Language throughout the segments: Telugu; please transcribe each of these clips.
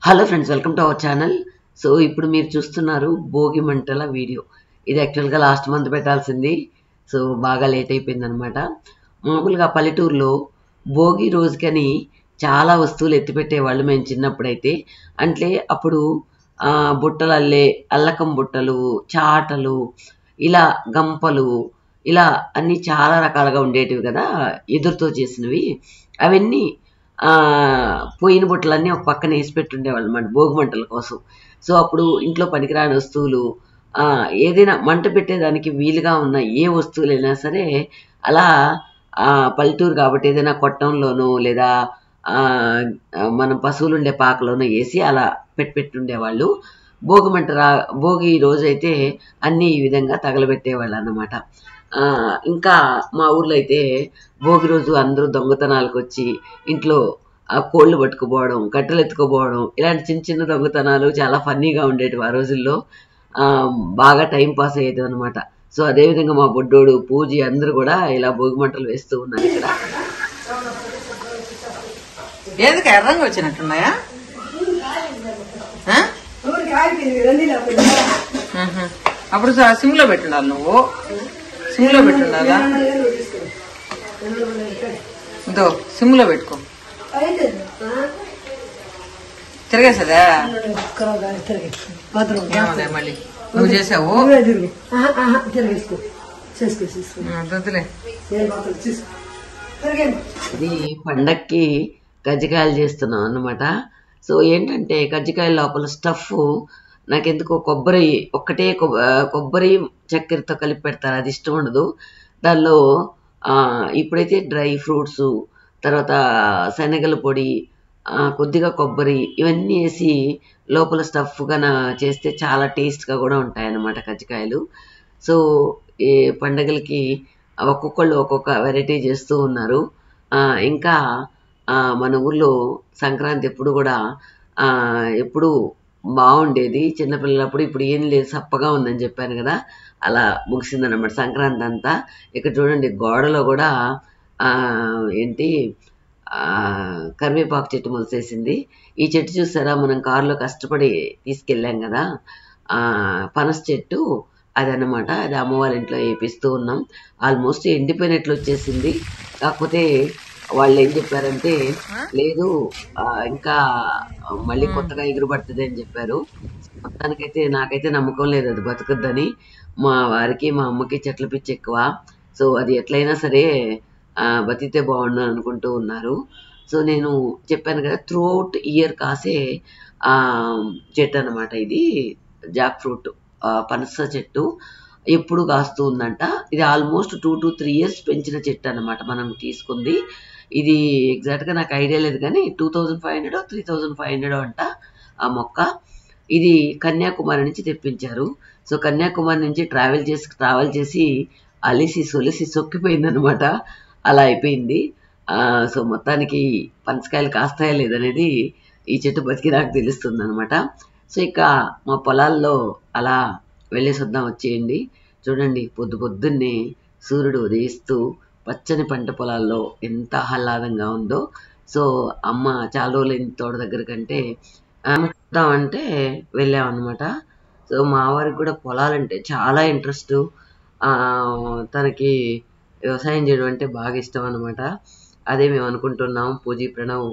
Hello friends, welcome to our channel. So ఇప్పుడు మీరు చూస్తున్నారు భోగి మంటల వీడియో. ఇది యాక్చువల్గా లాస్ట్ మంత్ పెట్టాల్సింది. సో బాగా లేట్ అయిపోయింది అనమాట. మామూలుగా పల్లెటూరులో భోగి రోజుకని చాలా వస్తువులు ఎత్తిపెట్టేవాళ్ళు మేము చిన్నప్పుడైతే. అంటే అప్పుడు బుట్టలు అల్లకం బుట్టలు, చాటలు, ఇలా గంపలు, ఇలా అన్నీ చాలా రకాలుగా ఉండేటివి కదా, ఎదురుతో చేసినవి. అవన్నీ పోయిన బుట్టలన్నీ ఒక పక్కన వేసి పెట్టుండేవాళ్ళు అన్నమాట భోగి మంటల కోసం. సో అప్పుడు ఇంట్లో పనికిరాని వస్తువులు, ఏదైనా మంట పెట్టేదానికి వీలుగా ఉన్న ఏ వస్తువులైనా సరే అలా పల్లెటూరు కాబట్టి ఏదైనా కొట్టంలోనో లేదా మనం పశువులు ఉండే పాకలోనో వేసి అలా పెట్టుండేవాళ్ళు. భోగి రోజు అయితే అన్నీ ఈ విధంగా తగలబెట్టేవాళ్ళు అన్నమాట. ఇంకా మా ఊర్లో అయితే భోగి రోజు అందరూ దొంగతనాలకు వచ్చి ఇంట్లో కోళ్ళు పట్టుకుపోవడం, కట్టెలు ఎత్తుకుపోవడం, ఇలాంటి చిన్న చిన్న దొంగతనాలు చాలా ఫన్నీగా ఉండేటివి ఆ రోజుల్లో. బాగా టైం పాస్ అయ్యేది అనమాట. సో అదేవిధంగా మా బొడ్డోడు, పూజి అందరూ కూడా ఇలా భోగి మంటలు వేస్తూ ఉన్నారు ఇక్కడ. ఎందుకు ఎర్రంగా వచ్చినట్టున్నాయా? అప్పుడు సిమ్లో పెట్టుండాలి, నువ్వు సిమ్లో పెట్టుండాలా? ఇదో సిమ్లో పెట్టుకో. తిరగేసదా మళ్ళీ నువ్వు చేసావు. ఇది పండక్కి కజ్జికాయలు చేస్తున్నాం అన్నమాట. సో ఏంటంటే కజ్జికాయల లోపల స్టఫ్ నాకెందుకో కొబ్బరి చక్కెరతో కలిపి పెడతారు, అది ఇష్టం ఉండదు. దానిలో ఇప్పుడైతే డ్రై ఫ్రూట్స్, తర్వాత శనగల పొడి, కొద్దిగా కొబ్బరి, ఇవన్నీ వేసి లోపల స్టఫ్ గన చేస్తే చాలా టేస్ట్గా కూడా ఉంటాయన్నమాట కజ్జికాయలు. సో ఈ పండగలకి ఒక్కొక్కళ్ళు ఒక్కొక్క వెరైటీ చేస్తూ ఉన్నారు. ఇంకా మన ఊర్లో సంక్రాంతి ఎప్పుడు బాగుండేది చిన్నపిల్లలప్పుడు. ఇప్పుడు ఏం లేదు, సప్పగా ఉందని చెప్పాను కదా, అలా ముగిసిందన్నమాట సంక్రాంతి అంతా. ఇక్కడ చూడండి గోడలో కూడా కరివేపాకు చెట్టు మొలిసేసింది. ఈ చెట్టు చూసారా, మనం కారులో కష్టపడి తీసుకెళ్ళాం కదా, పనస చెట్టు అదన్నమాట. అది అమ్మ వాళ్ళ ఇంట్లో వేపిస్తూ ఉన్నాం. ఆల్మోస్ట్ ఎండిపోయినట్లు వచ్చేసింది. కాకపోతే వాళ్ళు ఏం చెప్పారంటే, లేదు ఇంకా మళ్ళీ కొత్తగా ఎగురుపడుతుంది అని చెప్పారు. మొత్తానికైతే నాకైతే నమ్మకం లేదు అది బతుకుద్దని. మా వారికి మా అమ్మకి చెట్ల పిచ్చి ఎక్కువ. సో అది ఎట్లయినా సరే బతికితే బాగుండు అనుకుంటూ ఉన్నారు. సో నేను చెప్పాను కదా, త్రూ అవుట్ ఇయర్ కాసే చెట్టు అనమాట ఇది. జాక్ ఫ్రూట్ పనస చెట్టు ఎప్పుడు కాస్తూ ఉందంట. ఇది ఆల్మోస్ట్ 2 to 3 years పెంచిన చెట్టు అనమాట మనం తీసుకుంది. ఇది ఎగ్జాక్ట్గా నాకు ఐడియా లేదు కానీ 2500 3500 అంట ఆ మొక్క. ఇది కన్యాకుమారి నుంచి తెప్పించారు. సో కన్యాకుమారి నుంచి ట్రావెల్ చేసి అలిసి సొలిసి సొక్కిపోయిందనమాట. అలా అయిపోయింది. సో మొత్తానికి పనసకాయలు కాస్తాయా లేదనేది ఈ చెట్టు బతికి నాకు తెలుస్తుంది అనమాట. సో ఇక మా పొలాల్లో అలా వెళ్ళేసి వద్దాం, వచ్చేయండి. చూడండి పొద్దున్నే సూర్యుడు ఉదయిస్తూ పచ్చని పంట పొలాల్లో ఎంత ఆహ్లాదంగా ఉందో. సో అమ్మ చాలా రోజులైన తోట దగ్గర కంటే చూద్దామంటే వెళ్ళామన్నమాట. సో మా వారికి కూడా పొలాలంటే చాలా ఇంట్రెస్ట్. తనకి వ్యవసాయం చేయడం అంటే బాగా ఇష్టం అనమాట. అదే మేము అనుకుంటున్నాం, పూజీ ప్రణవ్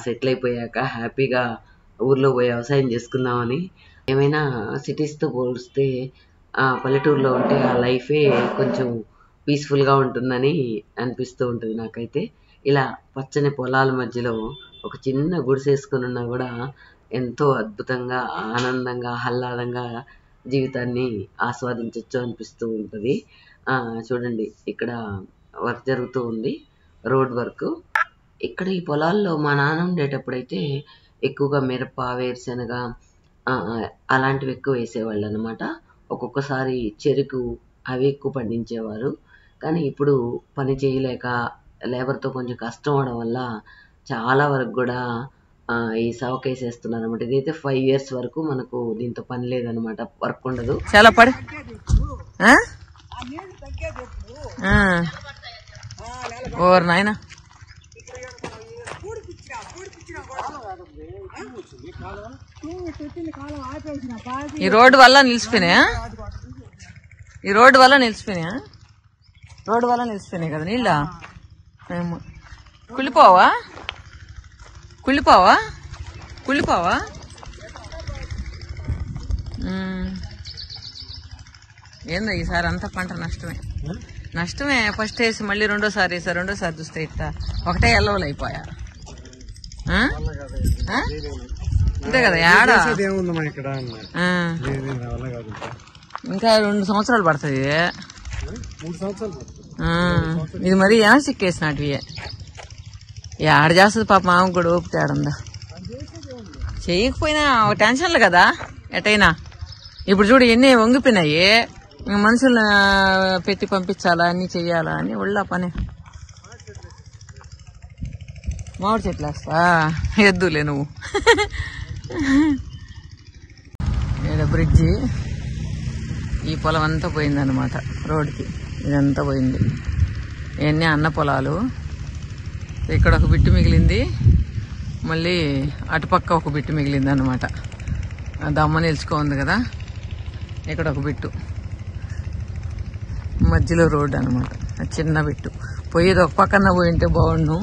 సెటిల్ అయిపోయాక హ్యాపీగా ఊర్లో పోయి వ్యవసాయం చేసుకుందామని. ఏమైనా సిటీస్తో పోలిస్తే పల్లెటూరులో ఉంటే ఆ లైఫే కొంచెం పీస్ఫుల్గా ఉంటుందని అనిపిస్తూ ఉంటుంది నాకైతే. ఇలా పచ్చని పొలాల మధ్యలో ఒక చిన్న గుడిసేసుకుని ఉన్నా కూడా ఎంతో అద్భుతంగా, ఆనందంగా, ఆహ్లాదంగా జీవితాన్ని ఆస్వాదించవచ్చు అనిపిస్తూ ఉంటుంది. చూడండి ఇక్కడ వర్క్ జరుగుతూ ఉంది, రోడ్ వర్క్. ఇక్కడ ఈ పొలాల్లో మా నాన్న ఉండేటప్పుడైతే ఎక్కువగా మిరప, వేరుశెనగ అలాంటివి ఎక్కువ వేసేవాళ్ళు అనమాట. ఒక్కొక్కసారి చెరుకు అవి ఎక్కువ పండించేవారు. కానీ ఇప్పుడు పని చేయలేక లేబర్తో కొంచెం కష్టం అవడం వల్ల చాలా వరకు కూడా ఈ సవకేసేస్తున్నారు అనమాట. ఇదైతే 5 years వరకు మనకు దీంతో పని లేదనమాట, వర్క్ ఉండదు. చాలా పడి ఓర్ నాయనా ఈ రోడ్డు వల్ల నిలిచిపోయినాయా? ఈ రోడ్డు వల్ల నిలిచిపోయినాయా? రోడ్డు వల్ల నిలిచిపోయినాయి కదా నీళ్ళ. కుళ్ళిపోవా కుళ్ళిపోవా కుళ్ళిపోవా? ఏందో ఈసారి అంతా పంట నష్టమే. ఫస్ట్ వేసి మళ్ళీ రెండోసారి వేసారు, రెండోసారి చూస్తే ఇట్లా ఒకటే ఎల్లవలు అయిపోయా. అంతే కదా ఏడా. ఇంకా 2 సంవత్సరాలు పడుతుంది. ఇది మరీ ఏమైనా సిక్కేసినట్టు ఏడ చేస్తుంది పాప. మామ కూడా ఓపిక ఏడుందా. చేయకపోయినా టెన్షన్లు కదా ఎటైనా. ఇప్పుడు చూడు ఎన్ని వంగిపోయినాయి. మనుషులు పెట్టి పంపించాలా, అన్ని చెయ్యాలా అని ఒళ్ళ పని. మామిడి చెట్లు వేస్తా ఎద్దులే నువ్వు. ఈడ బ్రిడ్జి. ఈ పొలం అంతా పోయిందన్నమాట రోడ్కి. ఇదంతా పోయింది. ఇవన్నీ అన్న పొలాలు. ఇక్కడ ఒక బిట్టు మిగిలింది, మళ్ళీ అటుపక్క ఒక బిట్టు మిగిలింది అన్నమాట. దమ్మ నిలుచుకోంది కదా, ఇక్కడ ఒక బిట్టు, మధ్యలో రోడ్డు అనమాట. చిన్న బిట్టు పోయేది ఒక పక్కన పోయింటే బాగుండు.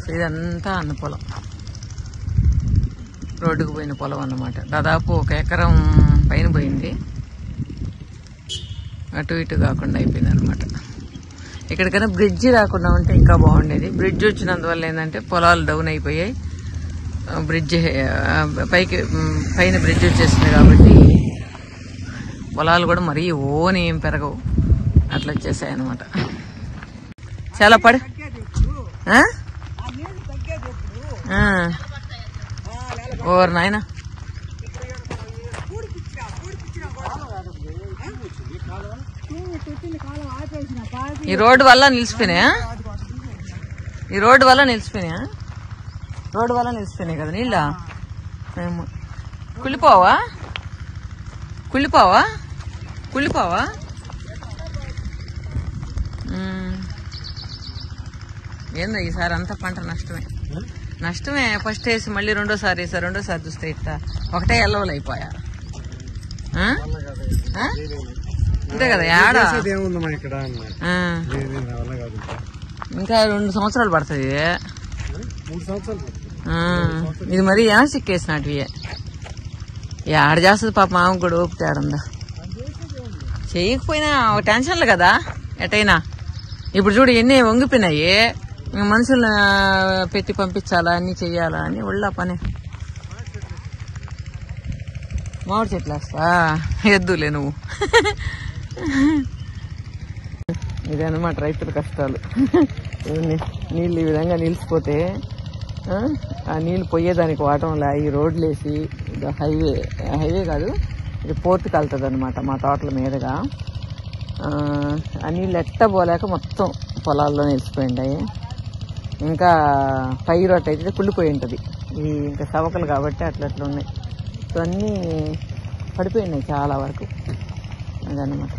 సో ఇదంతా అన్న పొలం, రోడ్డుకు పోయిన పొలం అన్నమాట. దాదాపు 1 ఎకరం పైన పోయింది. అటు ఇటు కాకుండా అయిపోయింది అనమాట. ఇక్కడికైనా బ్రిడ్జి రాకుండా ఉంటే ఇంకా బాగుండేది. బ్రిడ్జ్ వచ్చినందువల్ల ఏంటంటే పొలాలు డౌన్ అయిపోయాయి. బ్రిడ్జి పైన బ్రిడ్జ్ వచ్చేసింది కాబట్టి పొలాలు కూడా మరీ ఓని ఏం పెరగవు, అట్లా వచ్చేసాయి అనమాట. చాలా పడి ఓరు నాయనా. ఈ రోడ్డు వల్ల నిలిచిపోయినాయా? ఈ రోడ్డు వల్ల నిలిచిపోయినాయా? రోడ్డు వల్ల నిలిచిపోయినాయి కదా నీళ్ళ. కుళ్ళిపోవా కుళ్ళిపోవా కుళ్ళిపోవా? ఏందో ఈసారి అంతా పంట నష్టమే. ఫస్ట్ వేసి మళ్ళీ రెండోసారి వేసారు, రెండోసారి చూస్తే ఇట్లా ఒకటే ఎల్లవలు అయిపోయా. అంతే కదా ఏడా. ఇంకా 2 సంవత్సరాలు పడుతుంది. ఇది మరీ ఏమైనా సిక్కేసినట్టు ఏడ చేస్తుంది పాప. మామ కూడా ఓపిక ఏడుందా. చేయకపోయినా టెన్షన్లు కదా ఎటైనా. ఇప్పుడు చూడు ఎన్ని వంగిపోయినాయి. మనుషులు పెట్టి పంపించాలా, అన్ని చెయ్యాలా అని ఒళ్ళ పని. మామిడి చెట్లు వేస్తా ఎద్దులే నువ్వు. ఇదన్నమాట రైతుల కష్టాలు. నీళ్ళు ఈ విధంగా నిలిచిపోతే ఆ నీళ్ళు పోయేదానికి వాటంలా ఈ రోడ్లు వేసి హైవే కాదు, ఇది పోర్టుకి వెళ్తుంది అనమాట మా తోటల మీదుగా. ఆ నీళ్ళు ఎట్ట పోలేక మొత్తం పొలాల్లో నిలిచిపోయింటాయి. ఇంకా పై రోడ్ అయితే కుళ్ళిపోయి ఉంటుంది. ఇవి ఇంకా సవకలు కాబట్టి అట్లా ఉన్నాయి. సో అన్నీ పడిపోయినాయి చాలా వరకు. అదనమాట.